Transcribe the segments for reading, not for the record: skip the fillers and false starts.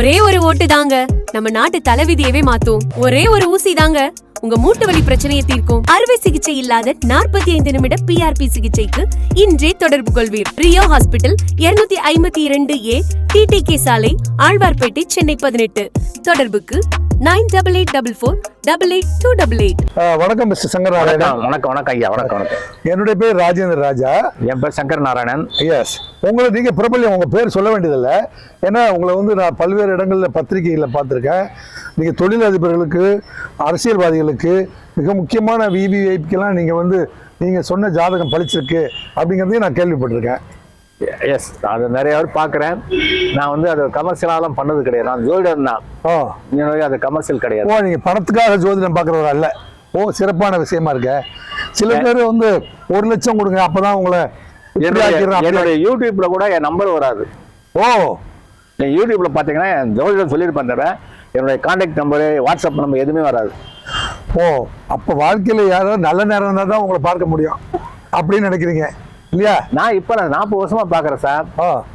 ஒரே ஒரு ஓட்டு தாங்க நம்ம நாட்டு தலைவிதியவே மாத்தும். ஒரே ஒரு ஊசி தாங்க உங்க மூட்டு வலி பிரச்சனையை தீர்க்கும். அறுவை சிகிச்சை இல்லாத 45 நிமிட PRP சிகிச்சைக்கு இன்றே தொடர்பு கொள்வீர். ரியோ ஹாஸ்பிட்டல் 252A TTK சாலை, ஆழ்வார்பேட்டை, சென்னை 18. தொடர்புக்கு 9884888288. வணக்கம் மிஸ்டர் சங்கர் நாராயணன். வணக்கம் ஐயா. வணக்கம். என்னுடைய பேர் ராஜேந்திர ராஜா. என் பேர் சங்கர் நாராயணன். எஸ், உங்களை நீங்க பிரபல்யம், உங்க பேர் சொல்ல வேண்டியதில்லை. ஏன்னா உங்களை நான் பல்வேறு இடங்களில் பத்திரிகைகளில் பார்த்துருக்கேன். நீங்க தொழிலதிபர்களுக்கு, அரசியல்வாதிகளுக்கு, மிக முக்கியமான VVIPக்கெல்லாம் நீங்க சொன்ன ஜாதகம் பழிச்சிருக்கு அப்படிங்கிறதையும் நான் கேள்விப்பட்டிருக்கேன். எஸ், அது நிறைய பேர் பார்க்குறேன். நான் அது கமர்ஷியலாலாம் பண்ணது கிடையாது. நான் ஜோதிடம் தான். அது கமர்ஷியல் கிடையாது. நீங்க பணத்துக்காக ஜோதிடம் பார்க்குறவரா இல்லை. சிறப்பான விஷயமா இருக்க. சில பேர் 1 லட்சம் கொடுங்க அப்பதான் உங்களை என்னுடைய யூடியூப்ல கூட என் நம்பர் வராது. என் யூடியூப்ல பார்த்தீங்கன்னா என் ஜோதிடம் சொல்லியிருப்பேன். என்னுடைய கான்டாக்ட் நம்பரு, வாட்ஸ்அப் நம்பர் எதுவுமே வராது. அப்போ வாழ்க்கையில் யாராவது நல்ல நேரம் இருந்தால் தான் உங்களை பார்க்க முடியும் அப்படின்னு நினைக்கிறீங்க இல்லையா? நான் 40 வருஷமா பாக்குறேன் சார்.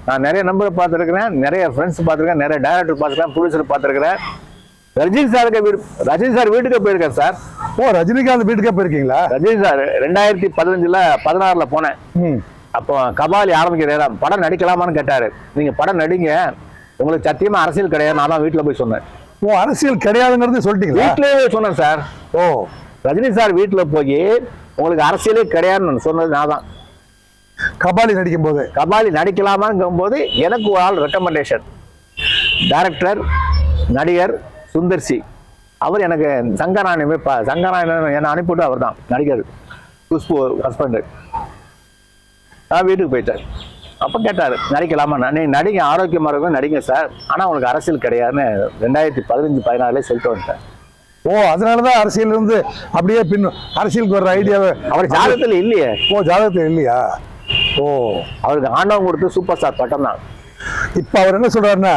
நான் நிறைய நம்பர் பார்த்துருக்கிறேன், நிறைய ஃப்ரெண்ட்ஸ் பார்த்துருக்கேன், நிறைய டைரக்டர் பார்த்துருக்கேன், ப்ரொடியூசர் பார்த்துருக்கிறேன். ரஜினி சார் வீட்டுக்கு போயிருக்கேன் சார். ரஜினிகாந்த் வீட்டுக்கே போயிருக்கீங்களா? ரஜினி சார் 2016 போனேன். அப்போ கபாலி ஆரம்பிக்கிற நேரம் படம் நடிக்கலாமான்னு கேட்டாரு. நீங்க படம் நடிங்க, உங்களுக்கு சத்தியமா அரசியல் கிடையாது. நான் தான் வீட்டுல போய் சொன்னேன். அரசியல் கிடையாதுங்கிறது சொல்லிட்டீங்க? வீட்லயே சொன்னேன் சார். ரஜினி சார் வீட்டுல போய் உங்களுக்கு அரசியலே கிடையாதுன்னு சொன்னது நான் தான். கபாலி நடிக்கும் போது, கபாலி நடிக்கலாமாங்கும் போது எனக்கு ஒரு ஆள் ரெக்கமெண்டேஷன், டைரக்டர் நடிகர் சுந்தர்சி. அவர் எனக்கு சங்கராயணன் என்னை அனுப்பிவிட்டு அவர் தான் நடிகர், குஷ்பு ஹஸ்பண்டு. நான் வீட்டுக்கு போயிட்டேன். அப்போ கேட்டார் நடிக்கலாமா? நீ நடிங்க, ஆரோக்கியமாக இருக்கும், நடிங்க சார். ஆனால் உங்களுக்கு அரசியல் கிடையாதுன்னு 2015-16 சொல்லிட்டு வந்துட்டேன். அதனாலதான் அரசியல் இருந்து அப்படியே அரசியலுக்கு வர்ற ஐடியாவை அவர் ஜாதகத்தில் இல்லையே. ஜாதகத்தில் இல்லையா? அவருக்கு ஆண்டவன் கொடுத்து சூப்பர் ஸ்டார் பட்டம் தான். இப்ப அவர் என்ன சொல்றாருன்னா,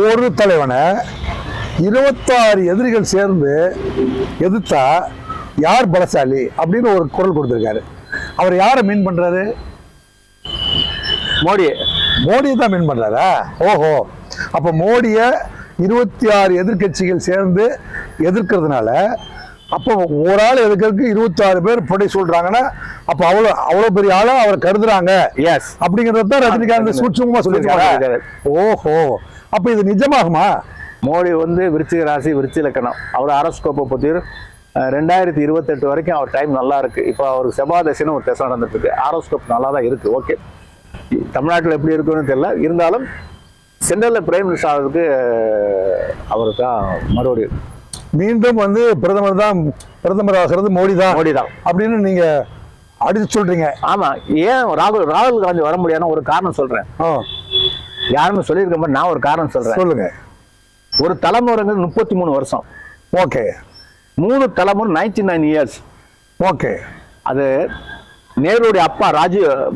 ஒரு தலைவனை 26 எதிரிகள் சேர்ந்து எதிர்த்தா யார் பலசாலி அப்படின்னு ஒரு குரல் கொடுத்திருக்காரு. அவர் யாரை மீன் பண்றாரு? மோடியை தான் மீன் பண்றாரா? அப்ப மோடிய 26 எதிர்கட்சிகள் சேர்ந்து எதிர்க்கிறதுனால, அப்போ ஒரு ஆள் எதுக்கு 26 பேர் படை சொல்றாங்கன்னா, அப்ப அவ்வளவு பெரிய ஆளா அவர் கருதுறாங்க அப்படிங்கறத ரஜினிகாந்த் சூட்சமா சொல்லிருக்காங்க. அப்ப இது நிஜமாகுமா? மோடி விருச்சிக ராசி, விருச்சிக லக்கணம். அவர் ஹாரோஸ்கோப்பை பத்தி 2028 வரைக்கும் அவர் டைம் நல்லா இருக்கு. இப்போ அவருக்கு செவ்வாய் தசைன்னு ஒரு தசை நடந்துட்டு இருக்கு. ஹாரோஸ்கோப் நல்லா தான் இருக்கு. ஓகே, தமிழ்நாட்டில் எப்படி இருக்குன்னு தெரியல. இருந்தாலும் சென்ட்ரல்ல பிரைம் மினிஸ்டர் ஆகிறதுக்கு அவருக்கு தான் மறுபடியும் மீண்டும் பிரதமர் ஆகிறது மோடி தான் அப்படின்னு நீங்க அடிச்சு சொல்றீங்க. ஆமா. ஏன் ராகுல் காந்தி வர முடியாதுன்னு ஒரு காரணம் சொல்றேன். யாருமே சொல்லியிருக்க மாதிரி நான் ஒரு காரணம் சொல்றேன். சொல்லுங்க. ஒரு தலைமுறைங்கிறது 33 வருஷம். ஓகே. 3 தலைமுறை 99 இயர்ஸ். ஓகே. அது நேருடைய அப்பா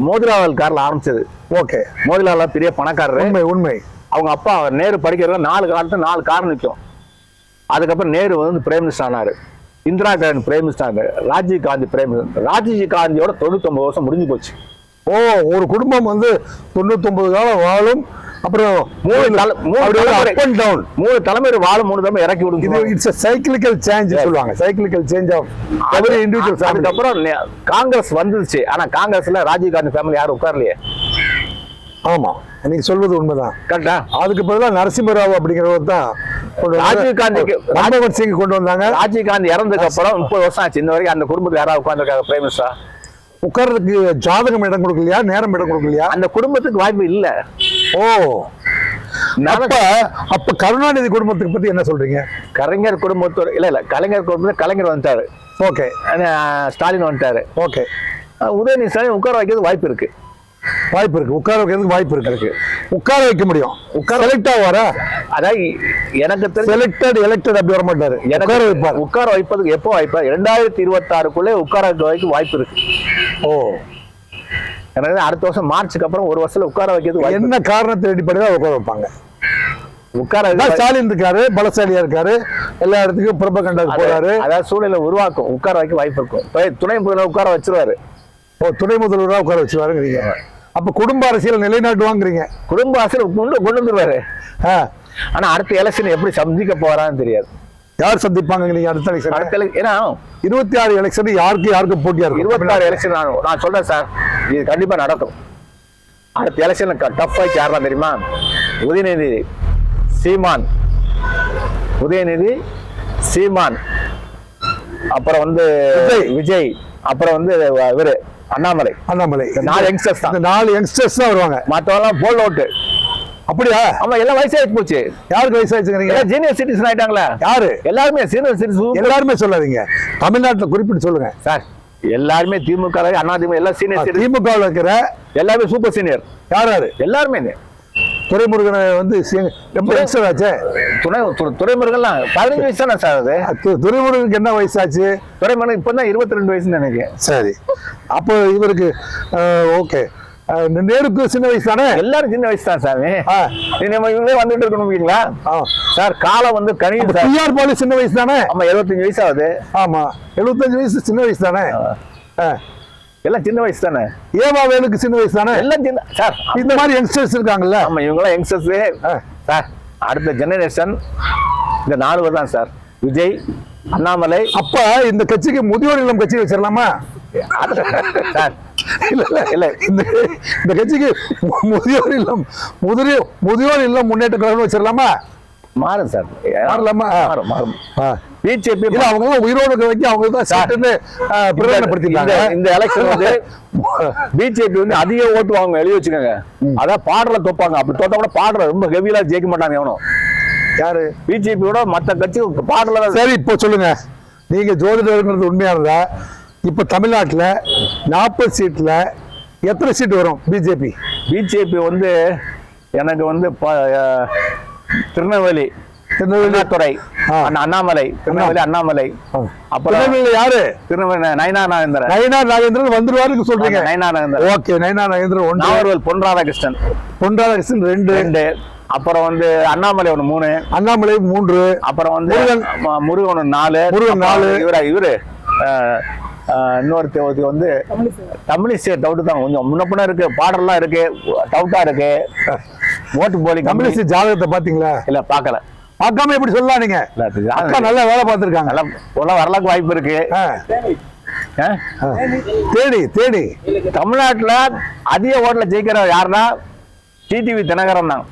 மோதிலால் காரில் ஆரம்பிச்சது. ஓகே. மோதிலால் பெரிய பணக்காரர். உண்மை. அவங்க அப்பா நேரு படிக்கிறத 4 காலத்துல 4 கார் நிற்கும். அதுக்கப்புறம் நேரு பிரைம் மினிஸ்டர் ஆனாரு. இந்திரா காந்தி பிரைம் மினிஸ்டர் ஆனாரு. Rajiv Gandhi prime minister. ராஜீவ் காந்தியோட 99 வருஷம் முடிஞ்சு போச்சு. ஒரு குடும்பம் 99 காலம் வாழும். அப்புறம் 3 தலைமுறை வாழும், 3 தலைமுறை இறக்கி விடுங்க. இட்ஸ் சைக்கிளிக்கல் சேஞ்ச் சொல்லுவாங்க. Cyclical change of every individual. அதுக்கப்புறம் காங்கிரஸ் வந்துருச்சு. ஆனா காங்கிரஸ்ல ராஜீவ் காந்தி ஃபேமிலி யாரும் உட்காரலையே. ஆமா, நீங்க சொல்வது உண்மைதான். கரெக்டா? அதுக்கு பதிலாக நரசிம்மராவ் அப்படிங்கிறவர் தான் ராஜீவ் காந்திக்கு மன்மோகன் சிங் கொண்டு வந்தாங்க. ராஜீவ் காந்தி இறந்ததுக்கு அப்புறம் 30 வருஷம் ஆச்சு. இந்த வரைக்கும் அந்த குடும்பத்தில் யாராவது உட்கார்ந்துருக்காங்க பிரைம் மினிஸ்டரா? உட்கார்றதுக்கு ஜாதகம் இடம் கொடுக்கலையா? நேரம் இடம் கொடுக்கலையா? அந்த குடும்பத்துக்கு வாய்ப்பு இல்ல. அப்ப கருணாநிதி குடும்பத்துக்கு பத்தி என்ன சொல்றீங்க? கலைஞர் குடும்பத்தோட இல்ல கலைஞர் குடும்பத்துல கலைஞர் வந்துட்டாரு. ஓகே. ஸ்டாலின் வந்துட்டாரு. ஓகே. உதயநிதி ஸ்டாலின் உட்கார வைக்கிறது வாய்ப்பு இருக்கு. உட்கார வைக்கிறதுக்கு வாய்ப்பு இருக்கு. உட்கார வைக்க முடியும். செலக்ட் ஆவாரா? அதாவது எனக்கு செலக்டட் எலெக்டட் அப்படி வர மாட்டாரு. உட்கார வைப்பதுக்கு எப்போ வாய்ப்பு? 2026 உட்கார வைக்க வாய்ப்பு இருக்கு. எனக்கு அடுத்த வருஷம் மார்ச்சுக்கு அப்புறம் 1 வருஷத்துல உட்கார வைக்கிறது என்ன காரணத்தை அடிப்படையில் உட்கார வைப்பாங்க? ஸ்டாலின் இருக்காரு, பலசாலியா இருக்காரு, எல்லா இடத்துக்கும் புறப்பகண்டாக்கு போறாரு. அதாவது சூழ்நிலை உருவாக்கும், உட்கார வைக்க வாய்ப்பு இருக்கும். துணை முதல்வர் உட்கார வச்சிருவாரு. துணை முதல்வராக உட்கார வச்சிருவாருங்கிறீங்க. அப்ப குடும்ப அரசியல் நிலைநாட்டுவாங்கிறீங்க. குடும்ப அரசியல் கொண்டு வந்துருவாரு. ஆ. ஆனா அடுத்த எலெக்ஷன் எப்படி சந்திக்க போறான்னு தெரியாது. யார் சந்திப்பாங்க நீங்க அடுத்த எலெக்ஷன்? ஏன்னா 26 எலெக்ஷன் யாருக்கு போட்டியா இருக்கும்? 26 எலெக்ஷன் நான் சொல்றேன் சார், இது கண்டிப்பா நடக்கும். அடுத்த எலெக்ஷன் டஃப் ஃபைட் யாரெல்லாம் தெரியுமா? உதயநிதி, சீமான், உதயநிதி, சீமான், அப்புறம் வந்து விஜய், அப்புறம் வந்து இவரு அண்ணாமலை. இந்த 4 யங்ஸ்டர்ஸ் தான். இந்த 4 யங்ஸ்டர்ஸ் தான் வருவாங்க. மற்றவெல்லாம் போல் அவுட். அப்படியா? ஆமா, எல்லாம் வயசாகி போச்சு. யாருக்கு வயசாச்சுங்க? Junior citizen ஆயிட்டாங்களா? யாரு? எல்லாருமே சீனியர் சிட்டிசன். எல்லாருமே சொல்லாதீங்க, தமிழ்நாட்டில் குறிப்பிட்டு சொல்லுங்க சார். எல்லாருமே திமுக, அண்ணா திமுக எல்லாம் சீனியர். திமுக இருக்கிற எல்லாருமே சூப்பர் சீனியர். யாரு? எல்லாருமே. துரைமுருகனை வந்து ரொம்ப யங்ஸ்டர் ஆச்சு. துரைமுருகன்லாம் 15 வயசு தானே சார் அது? துரைமுருகனுக்கு என்ன வயசாச்சு? துரைமுருகன் இப்பதான் 22 வயசுன்னு நினைக்கிறேன். சரி, அப்போ இவருக்கு ஓகே. நேருக்கு சின்ன வயசு தானே? எல்லாரும் சின்ன வயசு தான் சார். இவங்களே வந்துட்டு இருக்கணுங்களா சார்? காலம் வந்து கணியும் சார். டிஆர் பாலு சின்ன வயசு தானே? ஆமா, 75 வயசு ஆகுது. ஆமா, 75 வயசு சின்ன வயசு தானே? எல்லாம் சின்ன வயசு தானே? ஏவா வேலுக்கு சின்ன வயசு தானே? எல்லாம் சின்ன சார். இந்த மாதிரி யங்ஸ்டர்ஸ் இருக்காங்கல்ல? ஆமா, இவங்களாம் யங்ஸ்டர்ஸ் சார். அடுத்த ஜெனரேஷன் இந்த 4 பேர் தான் சார். விஜய், அண்ணாமலை. அப்ப இந்த கட்சிக்கு முதியோர் இல்லம் கட்சி வச்சிடலாமா சார்? இல்ல, இந்த கட்சிக்கு முதியோர் இல்லம் முன்னேற்ற கழகம் வச்சிடலாமா? மாறும் சார். மாறலாமா? மாறும். பிஜேபி அவங்க உயிரோடு வைக்க அவங்க தான் பிரயோஜனப்படுத்திட்டாங்க. இந்த எலெக்ஷன் வந்து பிஜேபி வந்து அதிக ஓட்டு வாங்க, எழுதி வச்சுக்கோங்க. அதான் பாடல தொப்பாங்க. அப்படி தொட்டா கூட பாடல ரொம்ப ஹெவியா ஜெயிக்க மாட்டாங்க எவனும். யாரு? பிஜேபியோட மற்ற கட்சி பாடல. சரி, இப்போ சொல்லுங்க, நீங்க ஜோதிடர்ங்கிறது உண்மையா இருந்தா இப்ப தமிழ்நாட்டுல 40 சீட்ல எத்தனை சீட் வரும் பிஜேபி? பிஜேபி வந்து எனக்கு வந்து திருநெல்வேலி, துறை, அண்ணாமலை, திருநெல்வேலி அண்ணாமலை. அப்புறம் யாரு? திருநெல்வேலி நயினார் நாகேந்திரன் வந்துருவாரு சொல்றீங்க. நயினார் நாகேந்திரன். ஓகே, நயினார் நாகேந்திரன் 1. நாகர்வேல் பொன் ராதாகிருஷ்ணன் 2. அப்புறம் வந்து அண்ணாமலை 3. அண்ணாமலை 3. அப்புறம் வந்து முருகன் 4. இவரு இன்னொருத்த வந்து தமிழிசை டவுட் தான். கொஞ்சம் முன்னப்பண்ண இருக்கு, பாடலாம் இருக்கு, டவுட்டா இருக்கு. ஓட்டு போலி. தமிழிசை ஜாதகத்தை பாத்தீங்களா? இல்ல, பாக்கல. பார்க்காம எப்படி சொல்லலாம் நீங்க? நல்லா வேலை பார்த்திருக்காங்க. நல்லா வரலாக்கு வாய்ப்பு இருக்கு. தேடி தமிழ்நாட்டுல அதிக ஓட்டுல ஜெயிக்கிற யாருன்னா டிடிவி தினகரன் தான்.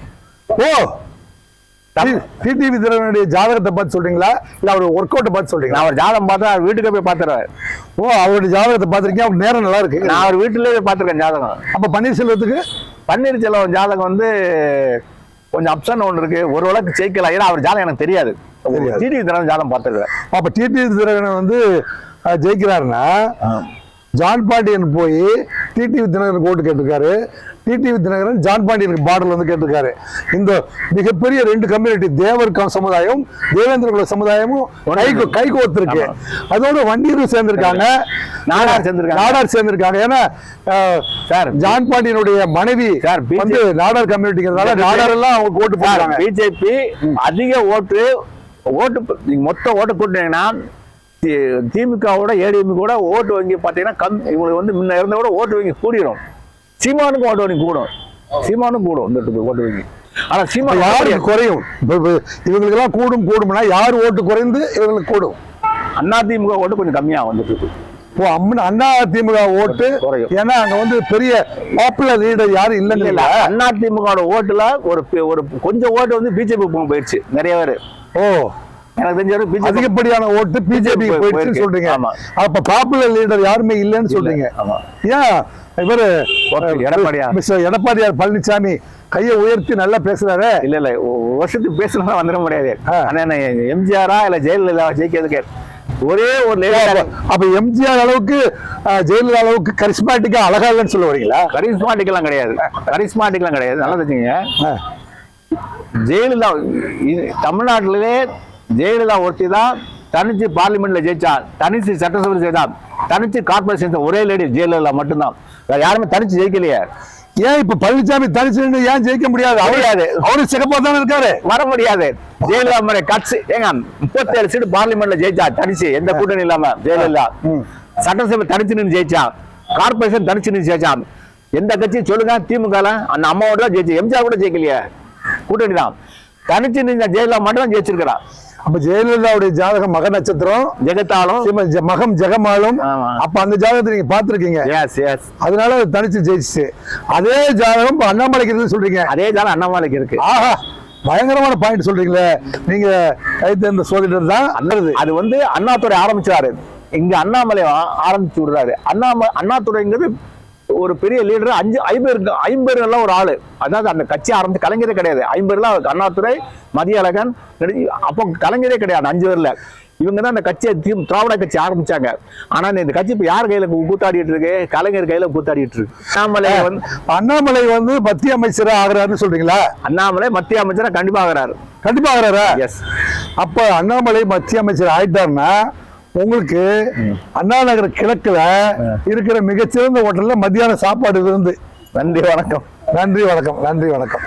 ஓ, டிடிவி தினகரனுடைய ஜாதகத்தை பார்த்து சொல்றீங்களா இல்ல அவர் ஒர்க் அவுட் பார்த்து சொல்றீங்களா? அவர் ஜாதகம் பார்த்தா வீட்டுக்கு போய் பாத்துறாரு. ஓ, அவருடைய ஜாதகத்தை பாத்திருக்கீங்க. அவர் நேரம் நல்லா இருக்கு. நான் அவர் வீட்டுலயே பாத்துருக்கேன் ஜாதகம். அப்ப பன்னீர்செல்வத்துக்கு? பன்னீர்செல்வம் ஜாதகம் வந்து கொஞ்சம் அப்சன் ஒன்று இருக்கு. ஒரு வழக்கு ஜெயிக்கலாம். ஏன்னா அவர் ஜாதகம் எனக்கு தெரியாது. டிடிவி தினகரன் ஜாதகம் பார்த்துருக்கேன். அப்ப டிடிவி தினகரன் வந்து ஜெயிக்கிறாருன்னா ஜான் பாண்டியன் போய் டிடிவி தினகரனுக்கு ஓட்டு கேட்டிருக்காரு. டிடிவி தினகரன் ஜான் பாண்டியனுக்கு பார்டர்ல வந்து கேட்டிருக்காரு. இந்த மிகப்பெரிய 2 கம்யூனிட்டி, தேவர் சமுதாயம், தேவேந்திர குல சமுதாயமும் கைகோர்த்திருக்கு. அதோட வண்டியரும் சேர்ந்திருக்காங்க, நாடார் சேர்ந்திருக்காங்க. ஏன்னா சார் ஜான் பாண்டியனுடைய மனைவி வந்து நாடார் கம்யூனிட்டிங்கிறதுனால நாடார் எல்லாம் அவங்க ஓட்டு போடுறாங்க. பிஜேபி அதிக ஓட்டு மொத்த ஓட்டு கூட்டினீங்கன்னா திமுகவோட ஏடிஎம் கூட ஓட்டு வங்கி பார்த்தீங்கன்னா இவங்களுக்கு வந்து முன்ன இருந்த கூட ஓட்டு வங்கி கூடிரும். சீமானுக்கும் ஓட்டு வங்கி கூடும். சீமானும் கூடும் இந்த ஓட்டு வங்கி. ஆனா சீமான் யாருக்கு குறையும்? இவங்களுக்கு எல்லாம் கூடும்னா யார் ஓட்டு குறைந்து இவங்களுக்கு கூடும்? அண்ணா திமுக ஓட்டு கொஞ்சம் கம்மியா வந்துட்டு இருக்கு. அண்ணா திமுக ஓட்டு ஏன்னா அங்க வந்து பெரிய பாப்புலர் லீடர் யாரும் இல்லைன்னு. அண்ணா திமுக ஓட்டுல ஒரு கொஞ்சம் ஓட்டு வந்து பிஜேபி போயிடுச்சு நிறைய பேர். ஓ, எனக்கு தெரிஞ்ச அதிகப்படியான ஓட்டு பிஜேபி போயிடுச்சுன்னு சொல்றீங்க. அப்ப பாப்புலர் லீடர் யாருமே இல்லைன்னு சொல்றீங்க. ஏன் இவரு எடப்பாடியார் பழனிசாமி கையை உயர்த்தி நல்லா பேசுறாரு. இல்ல வருஷத்துக்கு பேசலாம் வந்துட முடியாது. எம்ஜிஆரா இல்ல ஜெயலலிதா ஜெயிக்கிறதுக்கு ஒரே ஒரு அப்ப எம்ஜிஆர் அளவுக்கு ஜெயலலிதா அளவுக்கு கரிஸ்மாட்டிக்கா அழகா இல்லைன்னு சொல்ல வரீங்களா? கரிஸ்மாட்டிக்கெல்லாம் கிடையாது. நல்லா தெரிஞ்சுங்க. ஜெயலலிதா தமிழ்நாட்டிலே ஜெயலலிதா ஒருத்தி தான் தனிச்சு பார்லிமெண்ட்ல ஜெயிச்சா, தனிச்சு சட்டசபை ஜெயிச்சா, தனிச்சு கார்பரேஷன் ஒரே லேடி ஜெயலலிதா மட்டும்தான். யாருமே தனிச்சு ஜெயிக்கலையே. ஏன் இப்ப பழனிசாமி தனிச்சு ஏன் ஜெயிக்க முடியாது? அவரு சிறப்பா தானே இருக்காரு. வர முடியாது. ஜெயலலிதா மாதிரி கட்சி ஏங்க 37 சீட்டு பார்லிமெண்ட்ல ஜெயிச்சா தனிச்சு, எந்த கூட்டணி இல்லாம ஜெயலலிதா. சட்டசபை தனிச்சு நின்று ஜெயிச்சா, கார்பரேஷன் தனிச்சு நின்று ஜெயிச்சா, எந்த கட்சியும் சொல்லுங்க, திமுக அந்த அம்மாவோட தான் ஜெயிச்சு, எம்ஜிஆர் கூட ஜெயிக்கலையே, கூட்டணி தான். தனிச்சு நீங்க ஜெயலலிதா மட்டும் தான் ஜெயிச்சிருக்கிறா. அப்ப ஜெயலலிதாவுடைய ஜாதகம் மக நட்சத்திரம், ஜெகத்தாலும் மகம் ஜெகமாலும். ஆமா. அப்ப அந்த ஜாதகத்தை நீங்க பாத்துருக்கீங்க, எஸ் எஸ், அதனால அது தனிச்சு ஜெயிச்சு. அதே ஜாதகம் இப்ப அண்ணாமலைக்கு இருக்குன்னு சொல்றீங்க. அதே ஜாதகம் அண்ணாமலைக்கு இருக்கு. ஆஹா, பயங்கரமான பாயிண்ட் சொல்றீங்களே நீங்க. கைத்தேர்ந்த சோதிடர் தான் நல்லது. அது வந்து அண்ணாதுரை ஆரம்பிச்சாரு, இங்க அண்ணாமலை ஆரம்பிச்சு விடுறாரு. அண்ணாதுரைங்கிறது ஒரு பெரிய லீடர், 50 எல்லாம் ஒரு ஆளு. அதாவது அந்த கட்சி ஆரம்பிச்சு கலைஞரே கிடையாது. 50 அண்ணாதுரை, மதியழகன், அப்போ கலைஞரே கிடையாது. 5 பேர்ல இவங்க தான் அந்த கட்சியை திராவிட கட்சி ஆரம்பிச்சாங்க. ஆனா இந்த கட்சி இப்ப யார் கையில கூத்தாடிட்டு இருக்கு? கலைஞர் கையில கூத்தாடிட்டு இருக்கு. அண்ணாமலை வந்து மத்திய அமைச்சரா ஆகிறாருன்னு சொல்றீங்களா? அண்ணாமலை மத்திய அமைச்சரா கண்டிப்பா ஆகிறாரு. கண்டிப்பா ஆகிறாரா? எஸ். அப்ப அண்ணாமலை மத்திய அமைச்சர் ஆயிட்டாருன்னா உங்களுக்கு அண்ணா நகர் கிழக்குல இருக்கிற மிகச்சிறந்த ஹோட்டல்ல மத்தியான சாப்பாடு இருந்து. நன்றி வணக்கம். நன்றி வணக்கம். நன்றி வணக்கம்.